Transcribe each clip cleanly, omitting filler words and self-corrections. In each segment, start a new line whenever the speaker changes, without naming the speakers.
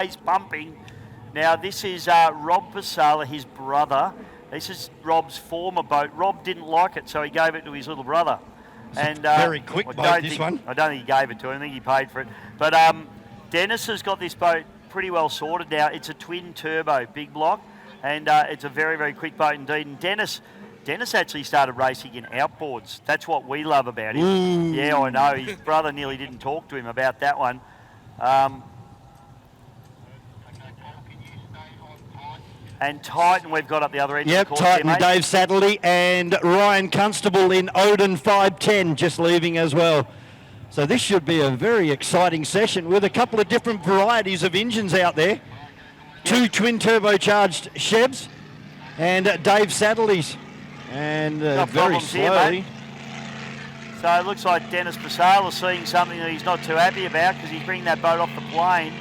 He's pumping. Now, this is Rob Pasala, his brother. This is Rob's former boat. Rob didn't like it, so he gave it to his little brother.
And very quick boat, this one.
I don't think he gave it to him. I think he paid for it. But Dennis has got this boat pretty well sorted now. It's a twin turbo, big block, and it's a very, very quick boat indeed. And Dennis actually started racing in outboards. That's what we love about him.
Ooh.
Yeah, I know. His brother nearly didn't talk to him about that one. And Titan we've got up the other end of the course.
Titan,
here,
Dave Satterley and Ryan Constable in Odin 510 just leaving as well. So this should be a very exciting session with a couple of different varieties of engines out there. Two twin turbocharged Chevs and Dave Satterley's. And very slowly.
Here, so it looks like Dennis Pasala is seeing something that he's not too happy about because he's bringing that boat off the plane.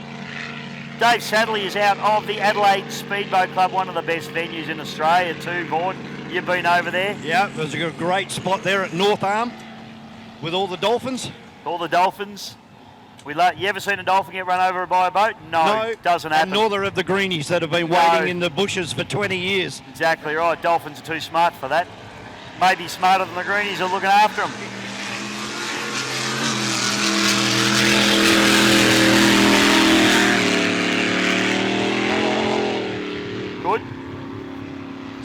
Dave Satterley is out of the Adelaide Speedboat Club, one of the best venues in Australia too, Vaughan. You've been over there?
Yeah, there's a great spot there at North Arm with all the dolphins.
All the dolphins. You ever seen a dolphin get run over by a boat? No, doesn't happen.
And neither have the greenies that have been waiting in the bushes for 20 years.
Exactly right. Dolphins are too smart for that. Maybe smarter than the greenies are looking after them. Good.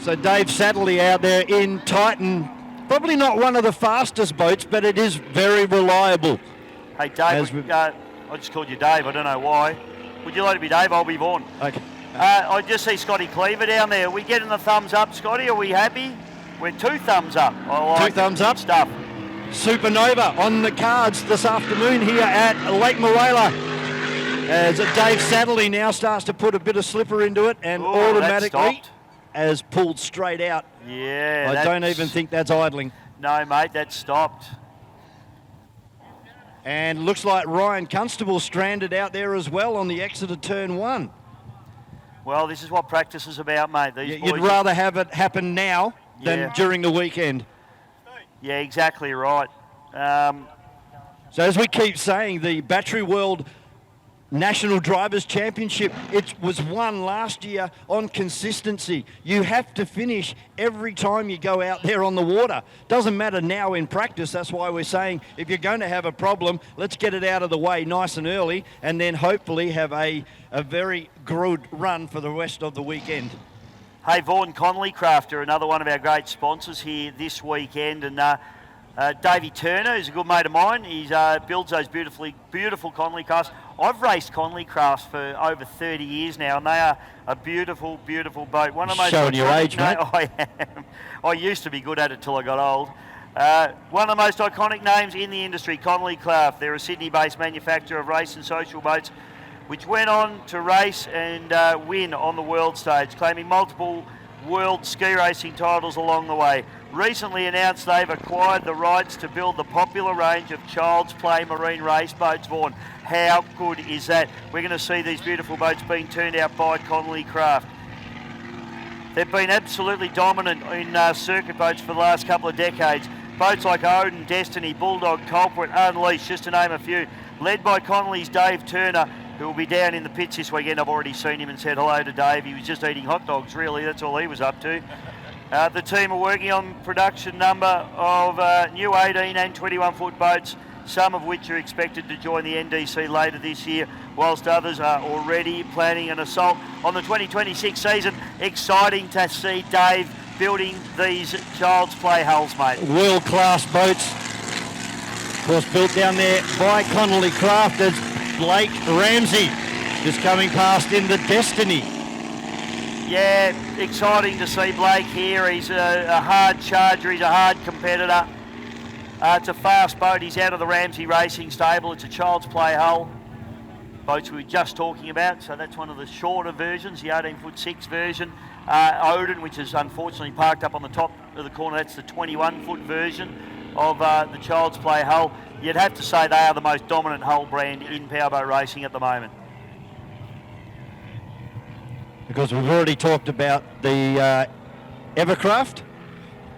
So Dave Satterley out there in Titan. Probably not one of the fastest boats, but it is very reliable.
Hey, Dave, I just called you Dave. I don't know why. Would you like to be Dave? I'll be Vaughan.
Okay.
I just see Scotty Cleaver down there. Are we getting the thumbs up, Scotty? Are we happy? We're 2 thumbs up.
Two thumbs up.
Stuff.
Supernova on the cards this afternoon here at Lake Moala. As Dave Satterley now starts to put a bit of slipper into it and automatically has pulled straight out.
Yeah.
I don't even think that's idling.
No, mate, that's stopped.
And looks like Ryan Constable stranded out there as well on the exit of turn 1.
Well, this is what practice is about, mate.
You'd rather have it happen now than during the weekend.
Yeah, exactly right.
So as we keep saying, the Battery World National Drivers' Championship, it was won last year on consistency. You have to finish every time you go out there on the water. Doesn't matter now in practice. That's why we're saying if you're going to have a problem, let's get it out of the way nice and early and then hopefully have a very good run for the rest of the weekend.
Hey, Vaughan, Connolly Craft are another one of our great sponsors here this weekend, and Davey Turner is a good mate of mine. He builds those beautiful Connolly Crafts. I've raced Connolly Crafts for over 30 years now, and they are a beautiful, beautiful boat. One of the most
showing your age, mate.
I am. I used to be good at it till I got old. One of the most iconic names in the industry, Connolly Craft. They're a Sydney-based manufacturer of race and social boats, which went on to race and win on the world stage, claiming multiple world ski racing titles along the way. Recently announced they've acquired the rights to build the popular range of child's play marine race boats, Vaughan. How good is that? We're going to see these beautiful boats being turned out by Connolly Craft. They've been absolutely dominant in circuit boats for the last couple of decades. Boats like Odin, Destiny, Bulldog, Culprit, Unleashed, just to name a few. Led by Connolly's Dave Turner, who will be down in the pits this weekend. I've already seen him and said hello to Dave. He was just eating hot dogs, really. That's all he was up to. The team are working on production number of new 18 and 21-foot boats, some of which are expected to join the NDC later this year, whilst others are already planning an assault on the 2026 season. Exciting to see Dave building these child's play hulls, mate.
World-class boats. Of course, built down there by Connolly Craft as Blake Ramsey just coming past in the Destiny.
Yeah, exciting to see Blake here. He's a hard charger, he's a hard competitor. It's a fast boat. He's out of the Ramsey Racing stable. It's a child's play hull. Boats we were just talking about, so that's one of the shorter versions, the 18-foot 6 version. Odin, which is unfortunately parked up on the top of the corner, that's the 21-foot version of the child's play hull. You'd have to say they are the most dominant hull brand in powerboat racing at the moment.
Because we've already talked about the Evercraft,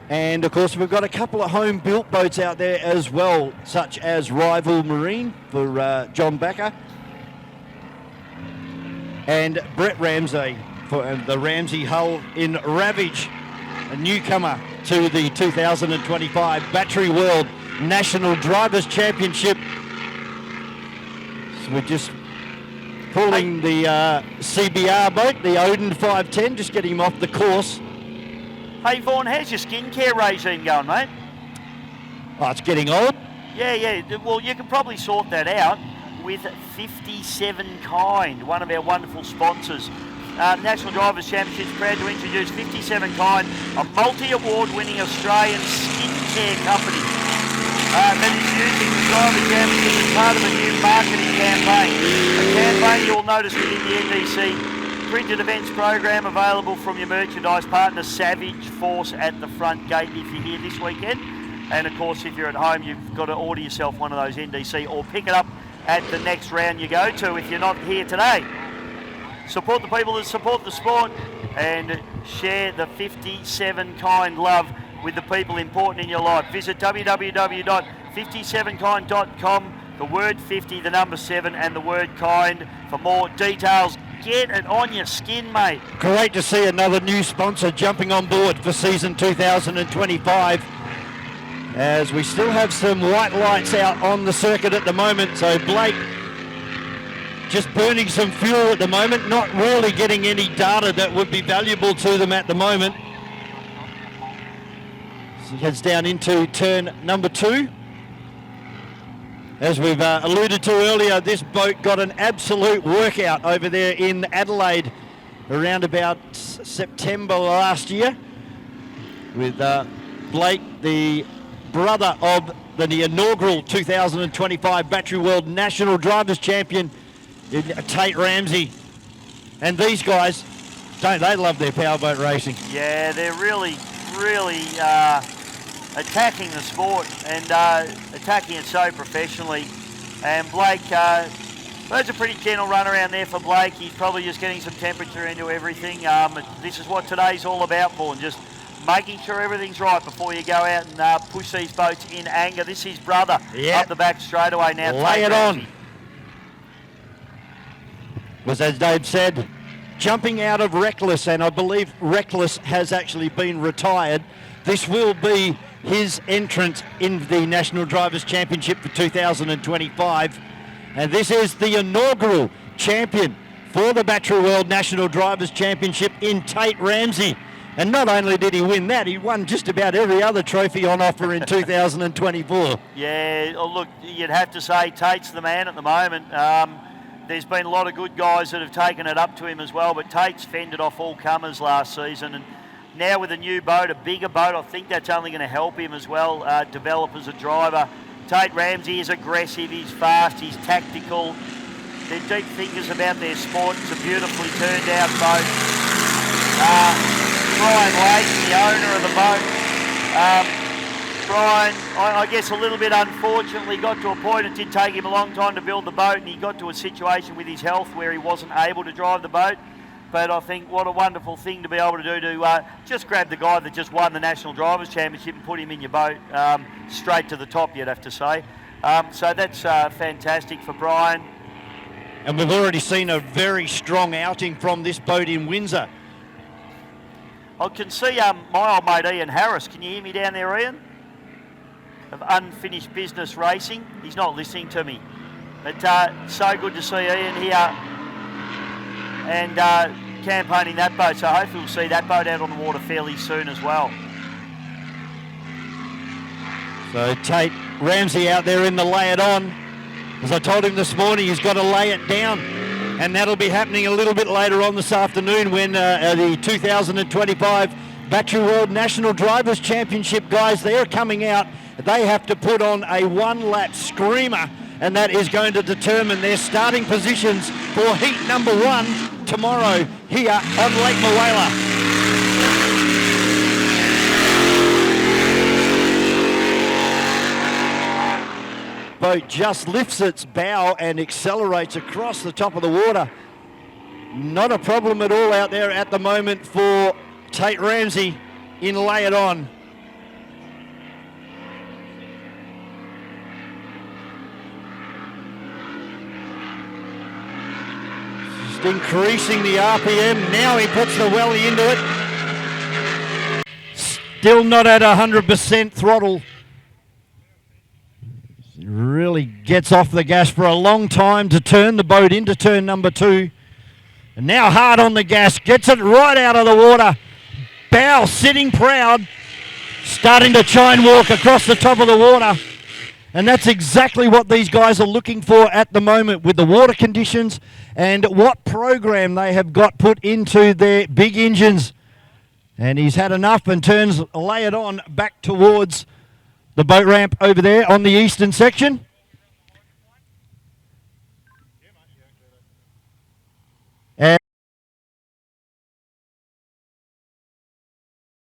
and of course we've got a couple of home-built boats out there as well, such as Rival Marine for John Backer. and Brett Ramsey for the Ramsey Hull in Ravage, a newcomer to the 2025 Battery World National Drivers Championship. So we're just pulling the CBR boat, the Odin 510, just getting him off the course.
Hey Vaughan, how's your skincare regime going, mate?
Oh, it's getting old.
Yeah. Well, you can probably sort that out with 57 Kind, one of our wonderful sponsors. National Drivers Championship is proud to introduce 57 Kind, a multi-award winning Australian skincare company that is using the Driver Championship as part of a new marketing campaign. A campaign you'll notice within the NDC printed events program available from your merchandise partner Savage Force at the front gate if you're here this weekend. And of course, if you're at home, you've got to order yourself one of those NDC or pick it up at the next round you go to if you're not here today. Support the people that support the sport and share the 57 Kind love with the people important in your life. Visit www.57kind.com, the word 50, the number 7 and the word kind for more details. Get it on your skin, mate.
Great to see another new sponsor jumping on board for season 2025. As we still have some white lights out on the circuit at the moment. So Blake just burning some fuel at the moment, not really getting any data that would be valuable to them at the moment. So he heads down into turn number 2. As we've alluded to earlier, this boat got an absolute workout over there in Adelaide around about September last year with Blake, the brother of the inaugural 2025 Battery World National Drivers Champion, Tate Ramsey. And these guys, don't they love their powerboat racing?
Yeah, they're really attacking the sport and attacking it so professionally. And Blake, that's a pretty gentle run around there for Blake. He's probably just getting some temperature into everything. This is what today's all about, Vaughan, just making sure everything's right before you go out and push these boats in anger. This is his brother up the back straightaway now.
Lay it on. Was, as Dave said, jumping out of Reckless, and I believe Reckless has actually been retired. This will be his entrance in the National Drivers Championship for 2025. And this is the inaugural champion for the Battery World National Drivers Championship in Tate Ramsey. And not only did he win that, he won just about every other trophy on offer in 2024.
Yeah, look, you'd have to say Tate's the man at the moment. There's been a lot of good guys that have taken it up to him as well, but Tate's fended off all comers last season. And now with a new boat, a bigger boat, I think that's only going to help him as well develop as a driver. Tate Ramsey is aggressive, he's fast, he's tactical. They're deep thinkers about their sport. It's a beautifully turned out boat. Brian Lake, the owner of the boat. Brian, I guess a little bit unfortunately got to a point, it did take him a long time to build the boat, and he got to a situation with his health where he wasn't able to drive the boat. But I think what a wonderful thing to be able to do to just grab the guy that just won the National Drivers Championship and put him in your boat straight to the top, you'd have to say. So that's fantastic for Brian.
And we've already seen a very strong outing from this boat in Windsor.
I can see my old mate Ian Harris. Can you hear me down there, Ian? Of Unfinished Business Racing. He's not listening to me. But so good to see Ian here and campaigning that boat. So hopefully we'll see that boat out on the water fairly soon as well.
So Tate Ramsey out there in the lay it on. As I told him this morning, he's got to lay it down. And that'll be happening a little bit later on this afternoon when the 2025 Battery World National Drivers Championship guys, they're coming out. They have to put on a one-lap screamer, and that is going to determine their starting positions for heat number 1 tomorrow here on Lake Moala. Boat just lifts its bow and accelerates across the top of the water. Not a problem at all out there at the moment for Tate Ramsey in Lay It On. increasing the RPM. Now he puts the welly into it. Still not at 100% throttle. Really gets off the gas for a long time to turn the boat into turn number 2. And now hard on the gas, gets it right out of the water. Bow sitting proud, starting to chine walk across the top of the water. And that's exactly what these guys are looking for at the moment with the water conditions and what program they have got put into their big engines. And he's had enough and turns lay it on back towards the boat ramp over there on the eastern section.